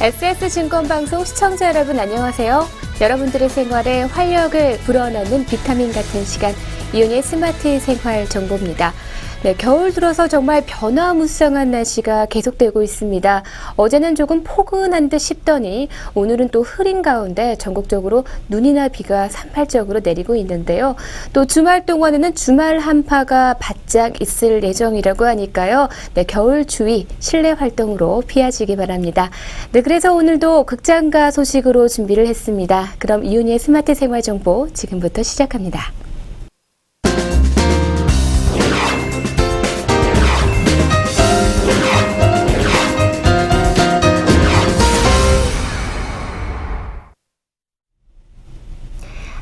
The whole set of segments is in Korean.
SS증권방송 시청자 여러분 안녕하세요. 여러분들의 생활에 활력을 불어넣는 비타민 같은 시간, 이윤의 스마트 생활 정보입니다. 네, 겨울 들어서 정말 변화무쌍한 날씨가 계속되고 있습니다. 어제는 조금 포근한 듯 싶더니 오늘은 또 흐린 가운데 전국적으로 눈이나 비가 산발적으로 내리고 있는데요. 또 주말 동안에는 주말 한파가 바짝 있을 예정이라고 하니까요. 네, 겨울 추위, 실내 활동으로 피하시기 바랍니다. 네, 그래서 오늘도 극장가 소식으로 준비를 했습니다. 그럼 이윤의 스마트 생활 정보 지금부터 시작합니다.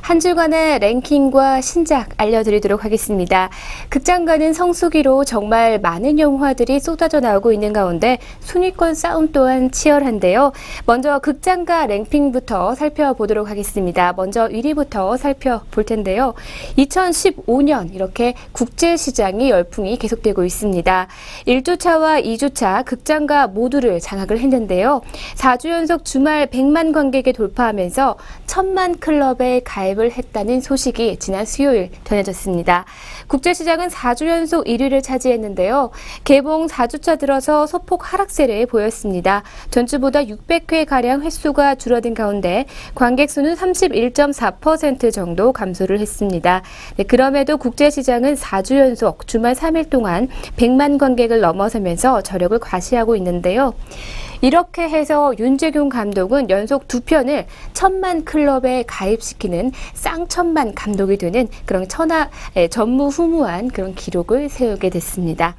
한 주간의 랭킹과 신작 알려드리도록 하겠습니다. 극장가는 성수기로 정말 많은 영화들이 쏟아져 나오고 있는 가운데 순위권 싸움 또한 치열한데요. 먼저 극장가 랭킹부터 살펴보도록 하겠습니다. 먼저 1위부터 살펴볼 텐데요. 2015년 이렇게 국제시장이 열풍이 계속되고 있습니다. 1주차와 2주차 극장가 모두를 장악을 했는데요. 4주 연속 주말 100만 관객에 돌파하면서 1000만 클럽에 가입을 했다는 소식이 지난 수요일 전해졌습니다. 국제시장은 4주 연속 1위를 차지했는데요. 개봉 4주차 들어서 소폭 하락세를 보였습니다. 전주보다 600회가량 횟수가 줄어든 가운데 관객 수는 31.4% 정도 감소를 했습니다. 네, 그럼에도 국제시장은 4주 연속 주말 3일 동안 100만 관객을 넘어서면서 저력을 과시하고 있는데요. 이렇게 해서 윤재균 감독은 연속 2편을 1000만 클럽에 가입시키는 쌍천만 감독이 되는 그런 전무후무한 그런 기록을 세우게 됐습니다.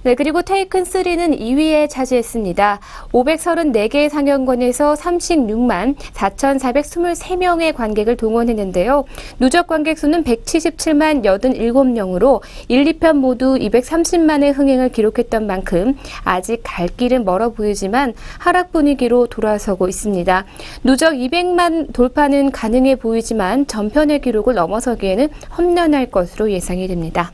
네, 그리고 테이큰 3는 2위에 차지했습니다. 534개의 상영관에서 36만 4,423명의 관객을 동원했는데요. 누적 관객 수는 177만 87명으로 1, 2편 모두 230만의 흥행을 기록했던 만큼 아직 갈 길은 멀어 보이지만 하락 분위기로 돌아서고 있습니다. 누적 200만 돌파는 가능해 보이지만 전편의 기록을 넘어서기에는 험난할 것으로 예상이 됩니다.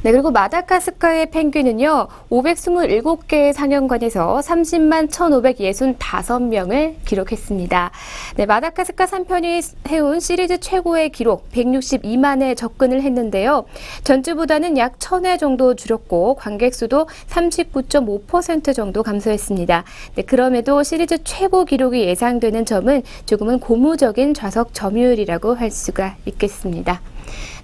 네, 그리고 마다가스카르의 펭귄은요, 527개의 상영관에서 30만 1,565명을 기록했습니다. 네, 마다가스카 3편이 해온 시리즈 최고의 기록 162만에 접근을 했는데요. 전주보다는 약 1000회 정도 줄였고 관객 수도 39.5% 정도 감소했습니다. 네, 그럼에도 시리즈 최고 기록이 예상되는 점은 조금은 고무적인 좌석 점유율이라고 할 수가 있겠습니다.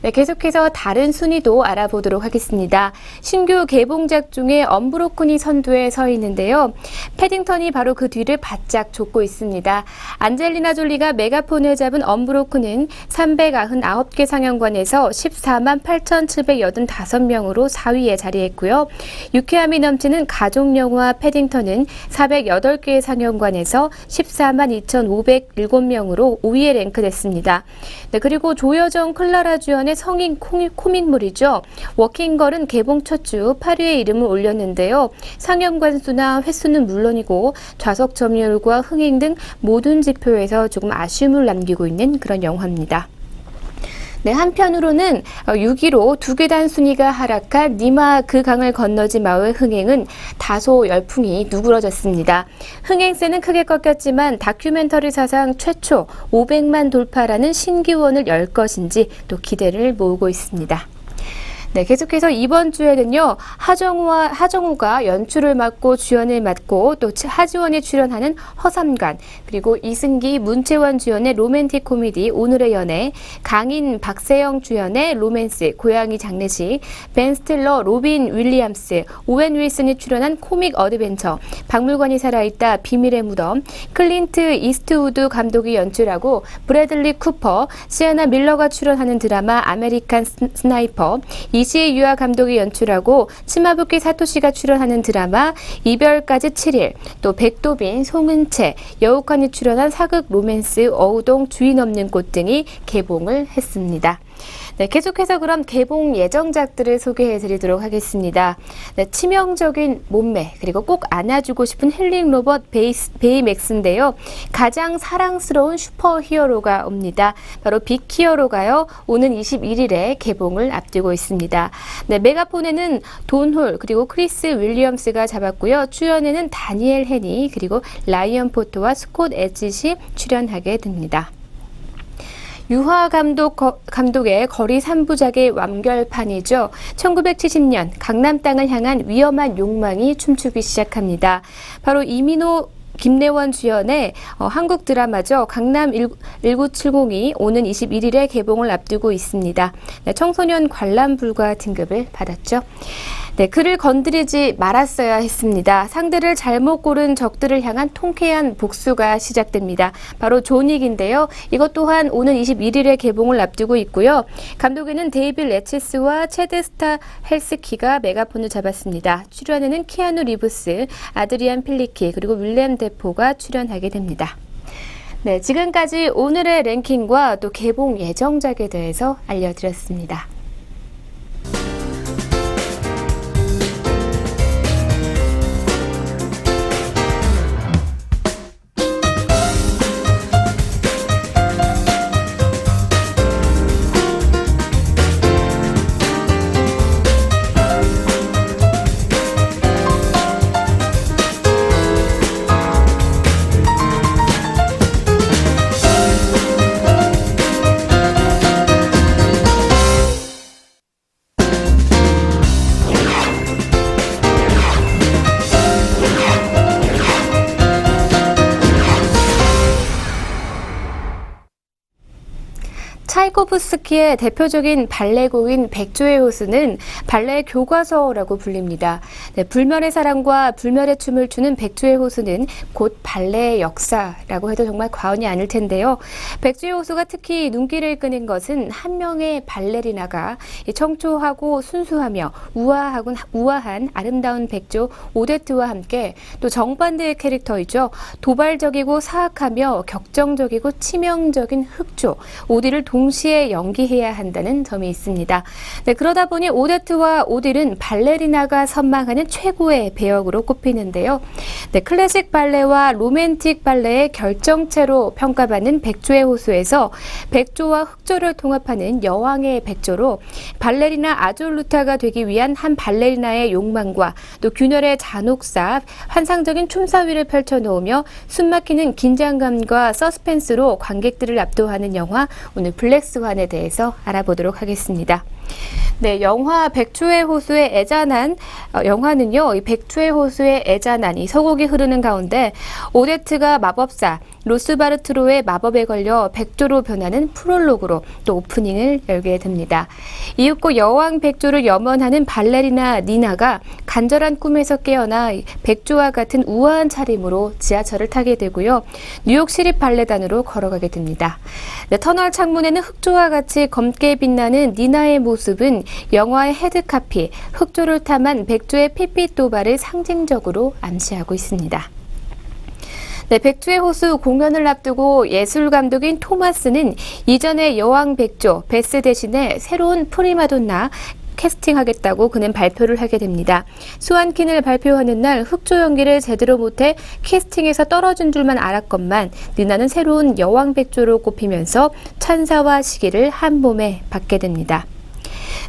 네, 계속해서 다른 순위도 알아보도록 하겠습니다. 신규 개봉작 중에 언브로큰이 선두에 서 있는데요. 패딩턴이 바로 그 뒤를 바짝 쫓고 있습니다. 안젤리나 졸리가 메가폰을 잡은 언브로큰은 399개 상영관에서 14만 8,785명으로 4위에 자리했고요. 유쾌함이 넘치는 가족영화 패딩턴은 408개의 상영관에서 14만 2,507명으로 5위에 랭크됐습니다. 네, 그리고 조여정, 클라라 주연의 성인 코믹물이죠. 워킹걸은 개봉 첫 주 8위에 이름을 올렸는데요. 상영관 수나 횟수는 물론이고 좌석 점유율과 흥행 등 모든 지표에서 조금 아쉬움을 남기고 있는 그런 영화입니다. 네, 한편으로는 6위로 두 계단 순위가 하락한 니마 그 강을 건너지 마의 흥행은 다소 열풍이 누그러졌습니다. 흥행세는 크게 꺾였지만 다큐멘터리 사상 최초 500만 돌파라는 신기원을 열 것인지 또 기대를 모으고 있습니다. 네, 계속해서 이번 주에는요, 하정우가 연출을 맡고 주연을 맡고 또 하지원이 출연하는 허삼관, 그리고 이승기, 문채원 주연의 로맨틱 코미디 오늘의 연애, 강인, 박세영 주연의 로맨스 고양이 장례식, 벤 스틸러, 로빈 윌리엄스, 오웬 윌슨이 출연한 코믹 어드벤처, 박물관이 살아있다, 비밀의 무덤, 클린트 이스트우드 감독이 연출하고 브래들리 쿠퍼, 시아나 밀러가 출연하는 드라마 아메리칸 스나이퍼, 이시에 유아 감독이 연출하고 치마부키 사토시가 출연하는 드라마 이별까지 7일, 또 백도빈, 송은채, 여우칸이 출연한 사극 로맨스 어우동 주인 없는 꽃 등이 개봉을 했습니다. 네, 계속해서 그럼 개봉 예정작들을 소개해드리도록 하겠습니다. 네, 치명적인 몸매 그리고 꼭 안아주고 싶은 힐링 로봇 베이맥스인데요. 가장 사랑스러운 슈퍼히어로가 옵니다. 바로 빅히어로가요. 오는 21일에 개봉을 앞두고 있습니다. 네, 메가폰에는 돈 홀 그리고 크리스 윌리엄스가 잡았고요. 출연에는 다니엘 해니 그리고 라이언 포터와 스콧 에짓이 출연하게 됩니다. 유화 감독의 거리 3부작의 완결판이죠. 1970년 강남 땅을 향한 위험한 욕망이 춤추기 시작합니다. 바로 이민호 김래원 주연의 한국 드라마죠. 강남 1970이 오는 21일에 개봉을 앞두고 있습니다. 네, 청소년 관람 불가 등급을 받았죠. 네, 그를 건드리지 말았어야 했습니다. 상대를 잘못 고른 적들을 향한 통쾌한 복수가 시작됩니다. 바로 존윅인데요. 이것 또한 오는 21일에 개봉을 앞두고 있고요. 감독에는 데이빗 레치스와 체드 스타 헬스키가 메가폰을 잡았습니다. 출연에는 키아누 리브스, 아드리안 필리키 그리고 윌렘 데포가 출연하게 됩니다. 네, 지금까지 오늘의 랭킹과 또 개봉 예정작에 대해서 알려드렸습니다. 차이코프스키의 대표적인 발레곡인 백조의 호수는 발레 교과서라고 불립니다. 네, 불멸의 사랑과 불멸의 춤을 추는 백조의 호수는 곧 발레의 역사라고 해도 정말 과언이 아닐 텐데요. 백조의 호수가 특히 눈길을 끄는 것은 한 명의 발레리나가 청초하고 순수하며 우아한 아름다운 백조 오데트와 함께 또 정반대의 캐릭터이죠. 도발적이고 사악하며 격정적이고 치명적인 흑조 오디를 동시에 연기해야 한다는 점이 있습니다. 네, 그러다 보니 오데트와 오딜은 발레리나가 선망하는 최고의 배역으로 꼽히는데요. 네, 클래식 발레와 로맨틱 발레의 결정체로 평가받는 백조의 호수에서 백조와 흑조를 통합하는 여왕의 백조로 발레리나 아졸루타가 되기 위한 한 발레리나의 욕망과 또 균열의 잔혹사, 환상적인 춤사위를 펼쳐놓으며 숨막히는 긴장감과 서스펜스로 관객들을 압도하는 영화 오늘 블랙스완에 대해서 알아보도록 하겠습니다. 네, 영화 백조의 호수의 애잔한 영화는요. 이 백조의 호수의 애잔한 이 서곡이 흐르는 가운데 오데트가 마법사 로스바르트로의 마법에 걸려 백조로 변하는 프롤로그로 또 오프닝을 열게 됩니다. 이윽고 여왕 백조를 염원하는 발레리나 니나가 간절한 꿈에서 깨어나 백조와 같은 우아한 차림으로 지하철을 타게 되고요. 뉴욕 시립 발레단으로 걸어가게 됩니다. 네, 터널 창문에는 흑조와 같이 검게 빛나는 니나의 모습은 영화의 헤드카피, 흑조를 탐한 백조의 핏빛 도발을 상징적으로 암시하고 있습니다. 네, 백조의 호수 공연을 앞두고 예술감독인 토마스는 이전의 여왕 백조 베스 대신에 새로운 프리마돈나 캐스팅하겠다고 그는 발표를 하게 됩니다. 수완킨을 발표하는 날 흑조 연기를 제대로 못해 캐스팅에서 떨어진 줄만 알았건만 니나는 새로운 여왕 백조로 꼽히면서 찬사와 시기를 한 몸에 받게 됩니다.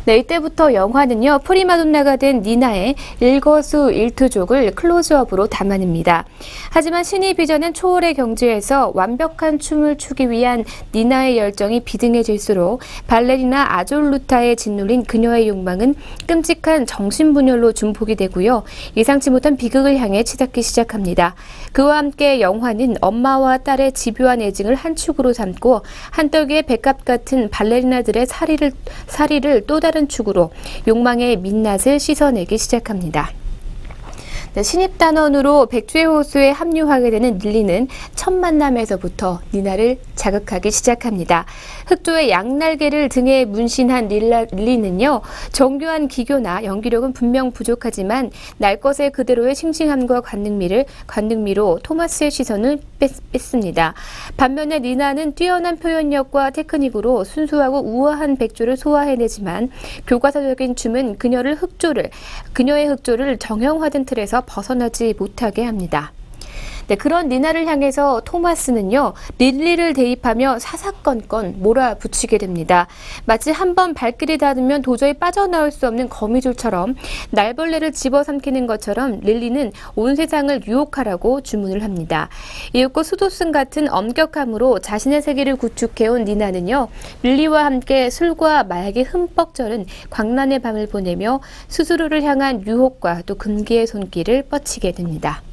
네, 이때부터 영화는요, 프리마돈나가 된 니나의 일거수일투족을 클로즈업으로 담아냅니다. 하지만 신이 빚어낸 초월의 경지에서 완벽한 춤을 추기 위한 니나의 열정이 비등해질수록 발레리나 아졸루타에 짓눌린 그녀의 욕망은 끔찍한 정신분열로 중폭이 되고요. 예상치 못한 비극을 향해 치닫기 시작합니다. 그와 함께 영화는 엄마와 딸의 집요한 애증을 한 축으로 삼고 한떡의 백합 같은 발레리나들의 사리를 또 다른 축으로 욕망의 민낯을 씻어내기 시작합니다. 신입단원으로 백주의 호수에 합류하게 되는 릴리는 첫 만남에서부터 니나를 자극하기 시작합니다. 흑조의 양날개를 등에 문신한 릴리는요, 정교한 기교나 연기력은 분명 부족하지만 날 것의 그대로의 싱싱함과 관능미로 토마스의 시선을 뺐습니다. 반면에 니나는 뛰어난 표현력과 테크닉으로 순수하고 우아한 백조를 소화해내지만 교과서적인 춤은 그녀의 흑조를 정형화된 틀에서 벗어나지 못하게 합니다. 네, 그런 니나를 향해서 토마스는요, 릴리를 대입하며 사사건건 몰아붙이게 됩니다. 마치 한번 발길이 닿으면 도저히 빠져나올 수 없는 거미줄처럼 날벌레를 집어삼키는 것처럼 릴리는 온 세상을 유혹하라고 주문을 합니다. 이윽고 수도승 같은 엄격함으로 자신의 세계를 구축해온 니나는요, 릴리와 함께 술과 마약이 흠뻑 절은 광란의 밤을 보내며 스스로를 향한 유혹과 또 금기의 손길을 뻗치게 됩니다.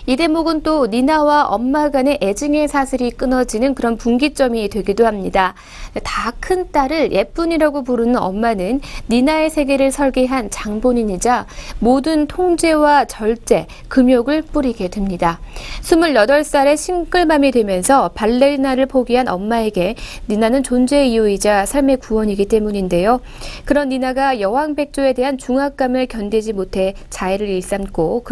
이 대목은 또 니나와 엄마 간의 애증의 사슬이 끊어지는 그런 분기점이 되기도 합니다. 다 큰 딸을 예쁜이라고 부르는 엄마는 니나의 세계를 설계한 장본인이자 모든 통제와 절제, 금욕을 뿌리게 됩니다. 28살의 싱글맘이 되면서 발레리나를 포기한 엄마에게 니나는 존재의 이유이자 삶의 구원이기 때문인데요. 그런 니나가 여왕 백조에 대한 중압감을 견디지 못해 자해를 일삼고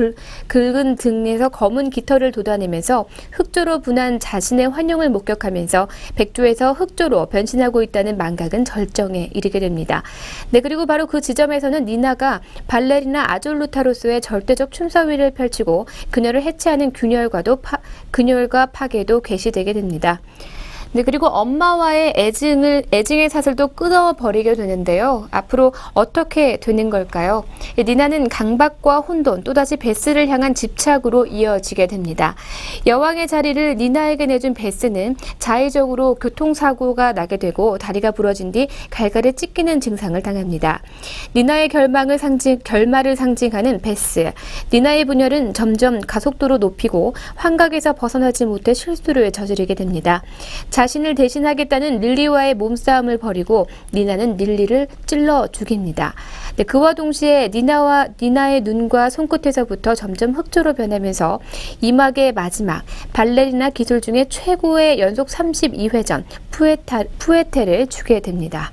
긁은 등에서 검은 깃털을 돋아내면서 흑조로 분한 자신의 환영을 목격하면서 백조에서 흑조로 변신하고 있다는 망각은 절정에 이르게 됩니다. 네, 그리고 바로 그 지점에서는 니나가 발레리나 아졸루타로스의 절대적 춤사위를 펼치고 그녀를 해체하는 균열과 파괴도 개시되게 됩니다. 네, 그리고 엄마와의 애증의 사슬도 끊어버리게 되는데요. 앞으로 어떻게 되는 걸까요? 니나는 강박과 혼돈, 또다시 베스를 향한 집착으로 이어지게 됩니다. 여왕의 자리를 니나에게 내준 베스는 자의적으로 교통사고가 나게 되고 다리가 부러진 뒤 갈갈에 찢기는 증상을 당합니다. 니나의 결말을 상징하는 베스. 니나의 분열은 점점 가속도로 높이고 환각에서 벗어나지 못해 실수를 저지르게 됩니다. 자신을 대신하겠다는 릴리와의 몸싸움을 벌이고 니나는 릴리를 찔러 죽입니다. 네, 그와 동시에 니나의 눈과 손끝에서부터 점점 흑조로 변하면서 이막의 마지막 발레리나 기술 중에 최고의 연속 32회전 푸에테를 주게 됩니다.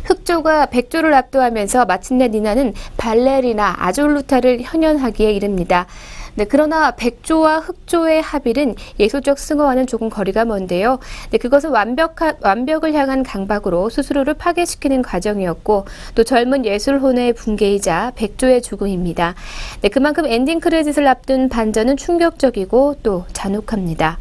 흑조가 백조를 압도하면서 마침내 니나는 발레리나 아졸루타를 현현하기에 이릅니다. 네, 그러나 백조와 흑조의 합일은 예술적 승어와는 조금 거리가 먼데요. 네, 그것은 완벽을 향한 강박으로 스스로를 파괴시키는 과정이었고 또 젊은 예술혼의 붕괴이자 백조의 죽음입니다. 네, 그만큼 엔딩 크레딧을 앞둔 반전은 충격적이고 또 잔혹합니다.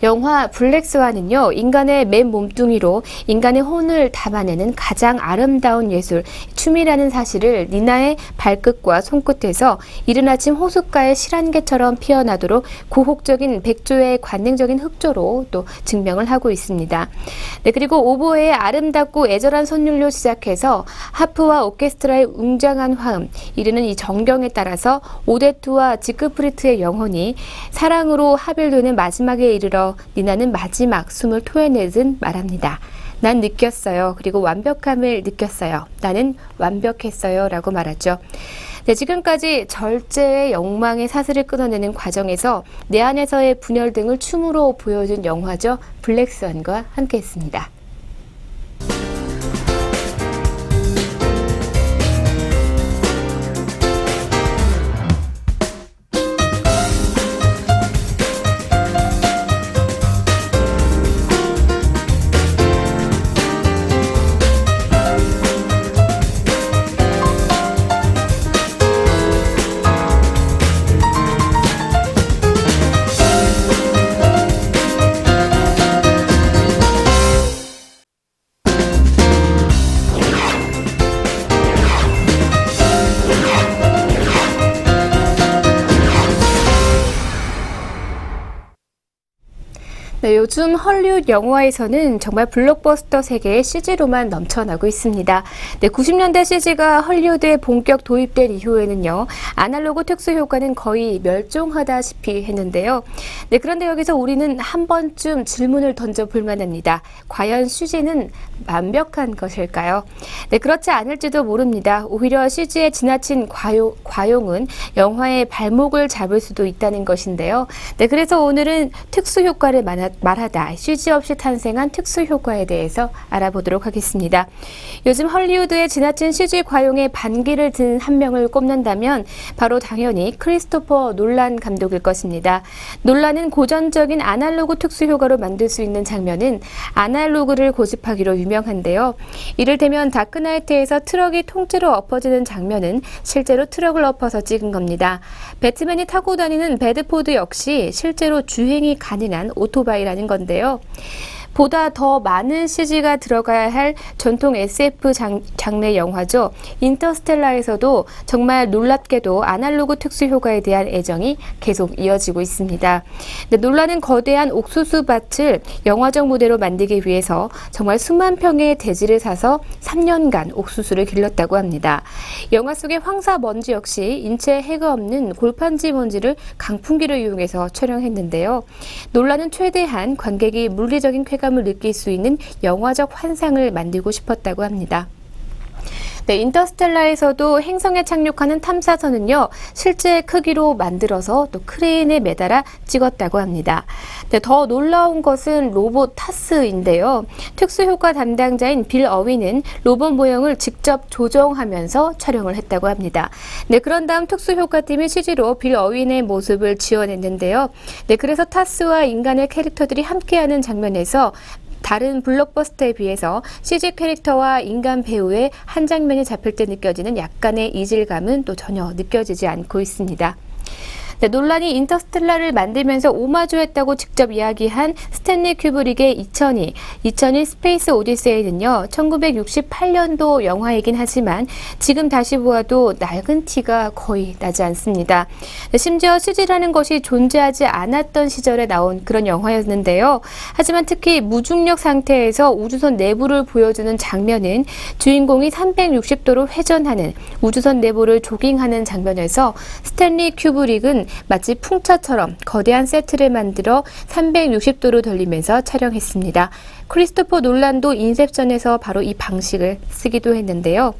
영화 블랙스완은요, 인간의 맨 몸뚱이로 인간의 혼을 담아내는 가장 아름다운 예술, 춤이라는 사실을 니나의 발끝과 손끝에서 이른 아침 호숫가의 실안개처럼 피어나도록 고혹적인 백조의 관능적인 흑조로 또 증명을 하고 있습니다. 네, 그리고 오보에의 아름답고 애절한 선율로 시작해서 하프와 오케스트라의 웅장한 화음, 이르는 이 정경에 따라서 오데투와 지크프리트의 영혼이 사랑으로 합일되는 마지막에 이르러 니나는 마지막 숨을 토해내듯 말합니다. 난 느꼈어요. 그리고 완벽함을 느꼈어요. 나는 완벽했어요. 라고 말하죠. 네, 지금까지 절제의 욕망의 사슬을 끊어내는 과정에서 내 안에서의 분열 등을 춤으로 보여준 영화죠. 블랙스완과 함께했습니다. 네, 요즘 헐리우드 영화에서는 정말 블록버스터 세계의 CG로만 넘쳐나고 있습니다. 네, 90년대 CG가 헐리우드에 본격 도입된 이후에는요, 아날로그 특수 효과는 거의 멸종하다시피 했는데요. 네, 그런데 여기서 우리는 한 번쯤 질문을 던져볼 만합니다. 과연 CG는 완벽한 것일까요? 네, 그렇지 않을지도 모릅니다. 오히려 CG의 지나친 과용은 영화의 발목을 잡을 수도 있다는 것인데요. 네, 그래서 오늘은 특수 효과를 말하다 CG 없이 탄생한 특수 효과에 대해서 알아보도록 하겠습니다. 요즘 헐리우드의 지나친 CG 과용에 반기를 든 한 명을 꼽는다면 바로 당연히 크리스토퍼 놀란 감독일 것입니다. 놀란은 고전적인 아날로그 특수 효과로 만들 수 있는 장면은 아날로그를 고집하기로 유명한데요. 이를테면 다크나이트에서 트럭이 통째로 엎어지는 장면은 실제로 트럭을 엎어서 찍은 겁니다. 배트맨이 타고 다니는 배드포드 역시 실제로 주행이 가능한 오토바이라는 건데요. 보다 더 많은 CG가 들어가야 할 전통 SF 장르 영화죠. 인터스텔라에서도 정말 놀랍게도 아날로그 특수 효과에 대한 애정이 계속 이어지고 있습니다. 놀라는 거대한 옥수수 밭을 영화적 무대로 만들기 위해서 정말 수만 평의 대지를 사서 3년간 옥수수를 길렀다고 합니다. 영화 속의 황사 먼지 역시 인체에 해가 없는 골판지 먼지를 강풍기를 이용해서 촬영했는데요. 놀라는 최대한 관객이 물리적인 쾌감을 느낄 수 있는 영화적 환상을 만들고 싶었다고 합니다. 네, 인터스텔라에서도 행성에 착륙하는 탐사선은요, 실제 크기로 만들어서 또 크레인에 매달아 찍었다고 합니다. 네, 더 놀라운 것은 로봇 타스인데요. 특수효과 담당자인 빌 어윈은 로봇 모형을 직접 조정하면서 촬영을 했다고 합니다. 네, 그런 다음 특수효과팀이 CG로 빌 어윈의 모습을 지어냈는데요. 네, 그래서 타스와 인간의 캐릭터들이 함께하는 장면에서 다른 블록버스터에 비해서 CG 캐릭터와 인간 배우의 한 장면이 잡힐 때 느껴지는 약간의 이질감은 또 전혀 느껴지지 않고 있습니다. 네, 논란이 인터스텔라를 만들면서 오마주했다고 직접 이야기한 스탠리 큐브릭의 2002 스페이스 오디세이는요, 1968년도 영화이긴 하지만 지금 다시 보아도 낡은 티가 거의 나지 않습니다. 네, 심지어 CG라는 것이 존재하지 않았던 시절에 나온 그런 영화였는데요. 하지만 특히 무중력 상태에서 우주선 내부를 보여주는 장면은 주인공이 360도로 회전하는 우주선 내부를 조깅하는 장면에서 스탠리 큐브릭은 마치 풍차처럼 거대한 세트를 만들어 360도로 돌리면서 촬영했습니다. 크리스토퍼 놀란도 인셉션에서 바로 이 방식을 쓰기도 했는데요.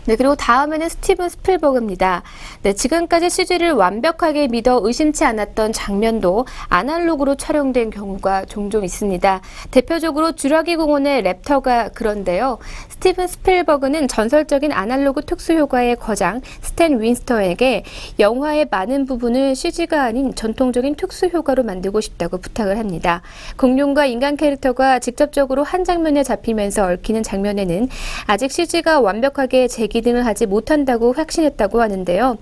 네, 그리고 다음에는 스티븐 스필버그입니다. 네, 지금까지 CG를 완벽하게 믿어 의심치 않았던 장면도 아날로그로 촬영된 경우가 종종 있습니다. 대표적으로 쥬라기 공원의 랩터가 그런데요. 스티븐 스필버그는 전설적인 아날로그 특수효과의 거장 스탠 윈스터에게 영화의 많은 부분을 CG가 아닌 전통적인 특수효과로 만들고 싶다고 부탁을 합니다. 공룡과 인간 캐릭터가 직접적으로 한 장면에 잡히면서 얽히는 장면에는 아직 CG가 완벽하게 재기능을 하지 못한다고 확신했다고 하는데요.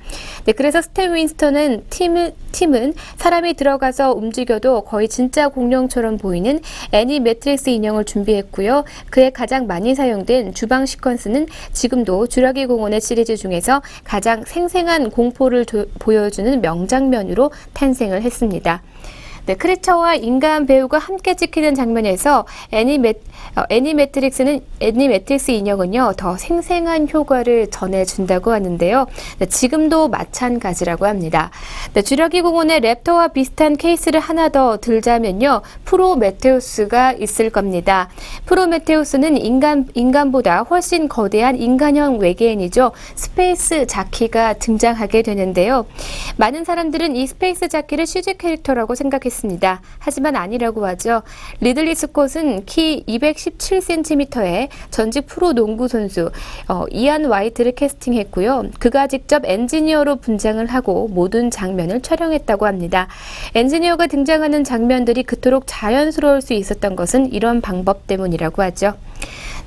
네, 그래서 스탠 윈스턴은 팀은 사람이 들어가서 움직여도 거의 진짜 공룡처럼 보이는 애니매트릭스 인형을 준비했고요. 그에 가장 많이 사용된 주방 시퀀스는 지금도 쥬라기 공원의 시리즈 중에서 가장 생생한 공포를 보여주는 명장면으로 탄생을 했습니다. 네, 크리처와 인간 배우가 함께 찍히는 장면에서 애니매트릭스 인형은요, 더 생생한 효과를 전해준다고 하는데요. 네, 지금도 마찬가지라고 합니다. 네, 쥬라기 공원의 랩터와 비슷한 케이스를 하나 더 들자면요, 프로메테우스가 있을 겁니다. 프로메테우스는 인간보다 훨씬 거대한 인간형 외계인이죠. 스페이스 자키가 등장하게 되는데요. 많은 사람들은 이 스페이스 자키를 CG 캐릭터라고 생각했습니다. 하지만 아니라고 하죠. 리들리 스콧은 키 217cm의 전직 프로 농구 선수 이안 화이트를 캐스팅했고요. 그가 직접 엔지니어로 분장을 하고 모든 장면을 촬영했다고 합니다. 엔지니어가 등장하는 장면들이 그토록 자연스러울 수 있었던 것은 이런 방법 때문이라고 하죠.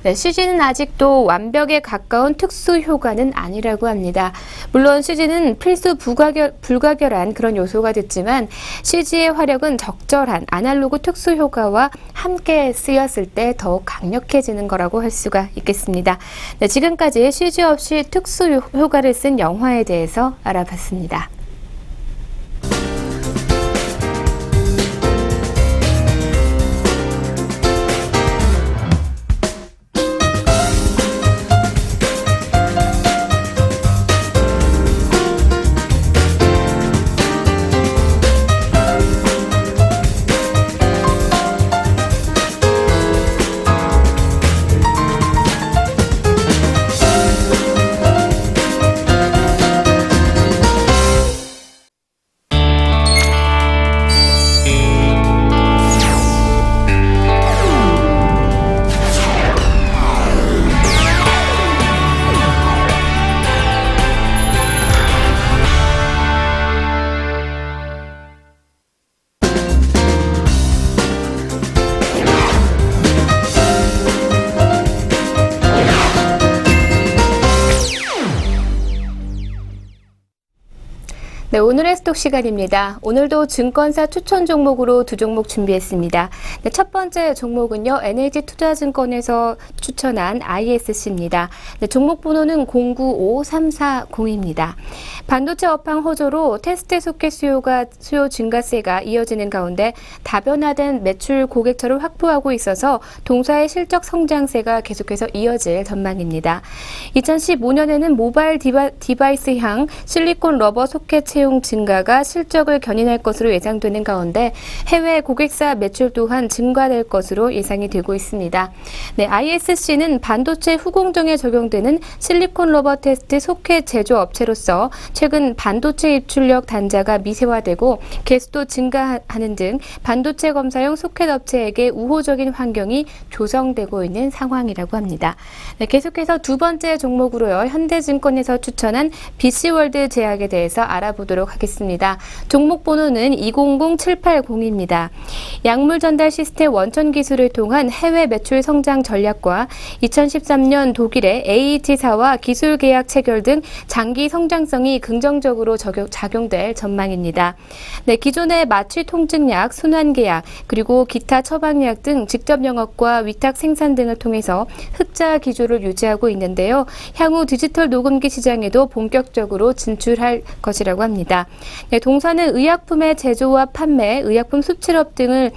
네, CG는 아직도 완벽에 가까운 특수 효과는 아니라고 합니다. 물론 CG는 필수 불가결한 그런 요소가 됐지만 CG의 화력은 적절한 아날로그 특수 효과와 함께 쓰였을 때 더욱 강력해지는 거라고 할 수가 있겠습니다. 네, 지금까지 CG 없이 특수 효과를 쓴 영화에 대해서 알아봤습니다. 네, 오늘의 스톡 시간입니다. 오늘도 증권사 추천 종목으로 두 종목 준비했습니다. 네, 첫 번째 종목은요, NH투자증권에서 추천한 ISC입니다. 네, 종목 번호는 095340입니다. 반도체 업황 호조로 테스트 소켓 수요 증가세가 이어지는 가운데 다변화된 매출 고객처를 확보하고 있어서 동사의 실적 성장세가 계속해서 이어질 전망입니다. 2015년에는 모바일 디바이스향 실리콘 러버 소켓 채용 증가가 실적을 견인할 것으로 예상되는 가운데 해외 고객사 매출 또한 증가될 것으로 예상이 되고 있습니다. 네, ISC는 반도체 후공정에 적용되는 실리콘 러버 테스트 소켓 제조업체로서 최근 반도체 입출력 단자가 미세화되고 개수도 증가하는 등 반도체 검사용 소켓 업체에게 우호적인 환경이 조성되고 있는 상황이라고 합니다. 네, 계속해서 두 번째 종목으로요, 현대증권에서 추천한 BC월드 제약에 대해서 알아보도록 하겠습니다. 종목 번호는 200780입니다. 약물 전달 시스템 원천 기술을 통한 해외 매출 성장 전략과 2013년 독일의 AET사와 기술 계약 체결 등 장기 성장성이 긍정적으로 작용될 전망입니다. 네, 기존의 마취 통증약, 순환계약, 그리고 기타 처방약 등 직접 영업과 위탁 생산 등을 통해서 흑자 기조를 유지하고 있는데요. 향후 디지털 녹음기 시장에도 본격적으로 진출할 것이라고 합니다. 네, 동사는 의약품의 제조와 판매, 의약품 수출업 등을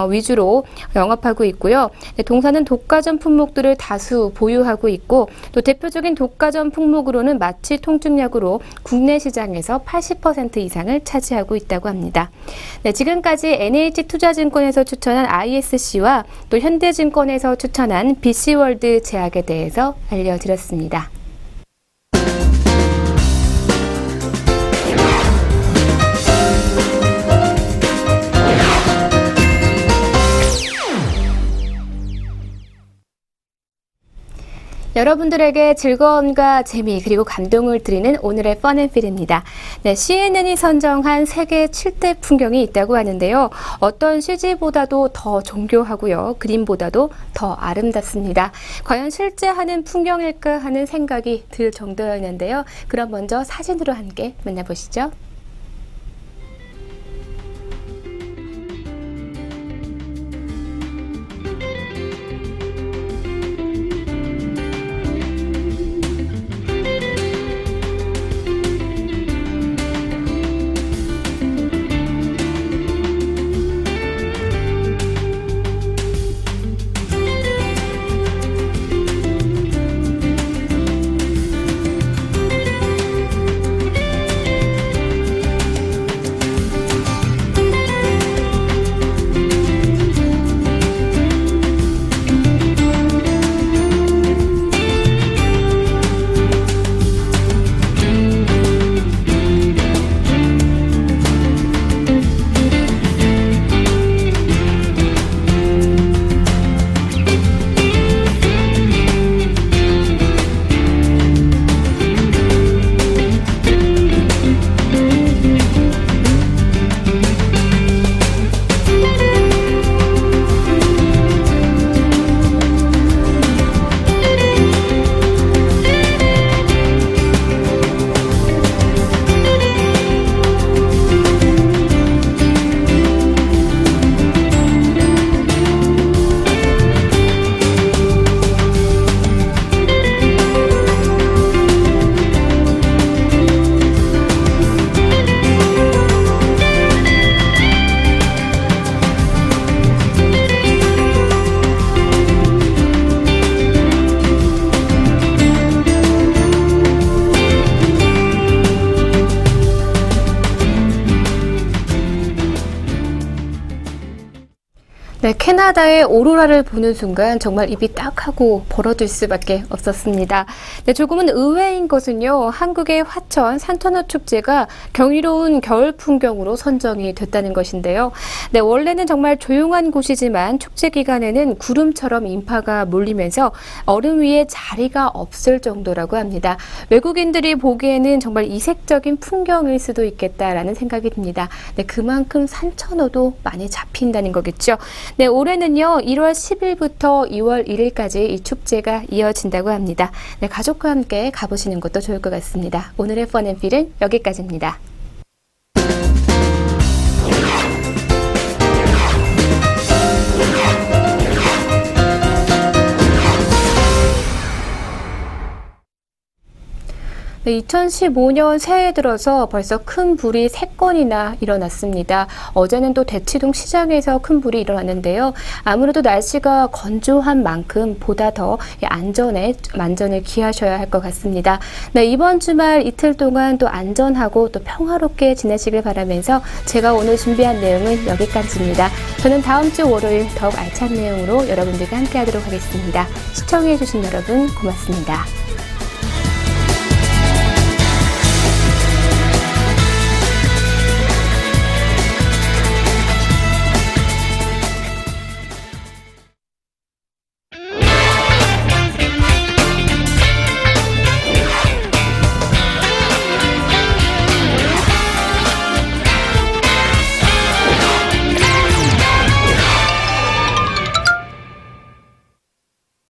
위주로 영업하고 있고요. 네, 동사는 독과점 품목들을 다수 보유하고 있고 또 대표적인 독과점 품목으로는 마취 통증약으로 국내 시장에서 80% 이상을 차지하고 있다고 합니다. 네, 지금까지 NH투자증권에서 추천한 ISC와 또 현대증권에서 추천한 BC월드 제약에 대해서 알려드렸습니다. 여러분들에게 즐거움과 재미 그리고 감동을 드리는 오늘의 펀앤필입니다. 네, CNN이 선정한 세계 7대 풍경이 있다고 하는데요. 어떤 CG보다도 더 정교하고요. 그림보다도 더 아름답습니다. 과연 실제 하는 풍경일까 하는 생각이 들 정도였는데요. 그럼 먼저 사진으로 함께 만나보시죠. 네, 캐나다의 오로라를 보는 순간 정말 입이 딱 하고 벌어질 수밖에 없었습니다. 네, 조금은 의외인 것은요, 한국의 화천 산터너 축제가 경이로운 겨울 풍경으로 선정이 됐다는 것인데요. 네, 원래는 정말 조용한 곳이지만 축제 기간에는 구름처럼 인파가 몰리면서 얼음 위에 자리가 없을 정도라고 합니다. 외국인들이 보기에는 정말 이색적인 풍경일 수도 있겠다라는 생각이 듭니다. 네, 그만큼 산천어도 많이 잡힌다는 거겠죠. 네, 올해는요 1월 10일부터 2월 1일까지 이 축제가 이어진다고 합니다. 네, 가족과 함께 가보시는 것도 좋을 것 같습니다. 오늘의 펀앤필은 여기까지입니다. 네, 2015년 새해 들어서 벌써 큰 불이 3건이나 일어났습니다. 어제는 또 대치동 시장에서 큰 불이 일어났는데요. 아무래도 날씨가 건조한 만큼 보다 더 안전에 만전을 기하셔야 할 것 같습니다. 네, 이번 주말 이틀 동안 또 안전하고 또 평화롭게 지내시길 바라면서 제가 오늘 준비한 내용은 여기까지입니다. 저는 다음 주 월요일 더욱 알찬 내용으로 여러분들과 함께 하도록 하겠습니다. 시청해주신 여러분 고맙습니다.